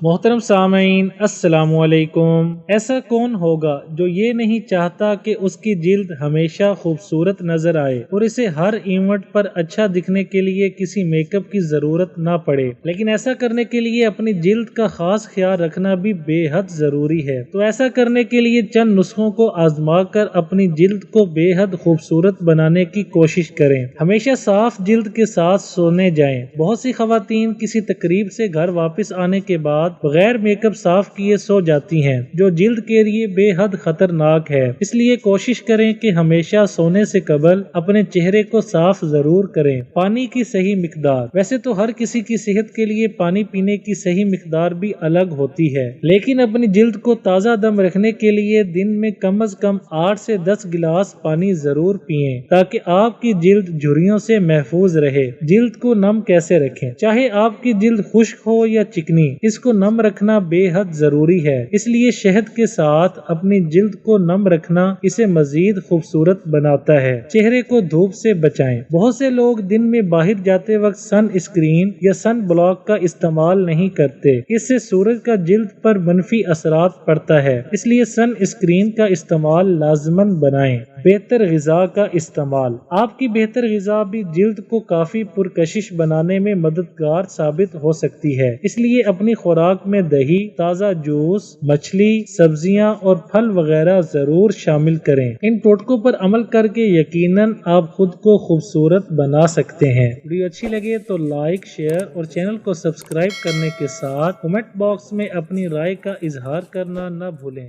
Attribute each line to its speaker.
Speaker 1: محترم سامعین السلام علیکم۔ ایسا کون ہوگا جو یہ نہیں چاہتا کہ اس کی جلد ہمیشہ خوبصورت نظر آئے اور اسے ہر ایونٹ پر اچھا دکھنے کے لیے کسی میک اپ کی ضرورت نہ پڑے، لیکن ایسا کرنے کے لیے اپنی جلد کا خاص خیال رکھنا بھی بے حد ضروری ہے۔ تو ایسا کرنے کے لیے چند نسخوں کو آزما کر اپنی جلد کو بے حد خوبصورت بنانے کی کوشش کریں۔ ہمیشہ صاف جلد کے ساتھ سونے جائیں۔ بہت سی خواتین کسی تقریب سے گھر واپس آنے کے بعد بغیر میک اپ صاف کیے سو جاتی ہیں، جو جلد کے لیے بے حد خطرناک ہے۔ اس لیے کوشش کریں کہ ہمیشہ سونے سے قبل اپنے چہرے کو صاف ضرور کریں۔ پانی کی صحیح مقدار۔ ویسے تو ہر کسی کی صحت کے لیے پانی پینے کی صحیح مقدار بھی الگ ہوتی ہے، لیکن اپنی جلد کو تازہ دم رکھنے کے لیے دن میں کم از کم 8 سے 10 گلاس پانی ضرور پئیں تاکہ آپ کی جلد جھریوں سے محفوظ رہے۔ جلد کو نم کیسے رکھیں؟ چاہے آپ کی جلد خشک ہو یا چکنی، اس کو نم رکھنا بے حد ضروری ہے۔ اس لیے شہد کے ساتھ اپنی جلد کو نم رکھنا اسے مزید خوبصورت بناتا ہے۔ چہرے کو دھوپ سے بچائیں۔ بہت سے لوگ دن میں باہر جاتے وقت سن اسکرین یا سن بلاک کا استعمال نہیں کرتے۔ اس سے سورج کا جلد پر منفی اثرات پڑتا ہے، اس لیے سن اسکرین کا استعمال لازماً بنائیں۔ بہتر غذا کا استعمال۔ آپ کی بہتر غذا بھی جلد کو کافی پرکشش بنانے میں مددگار ثابت ہو سکتی ہے۔ اس لیے اپنی خوراک میں دہی، تازہ جوس، مچھلی، سبزیاں اور پھل وغیرہ ضرور شامل کریں۔ ان ٹوٹکوں پر عمل کر کے یقیناً آپ خود کو خوبصورت بنا سکتے ہیں۔ ویڈیو اچھی لگے تو لائک، شیئر اور چینل کو سبسکرائب کرنے کے ساتھ کمنٹ باکس میں اپنی رائے کا اظہار کرنا نہ بھولیں۔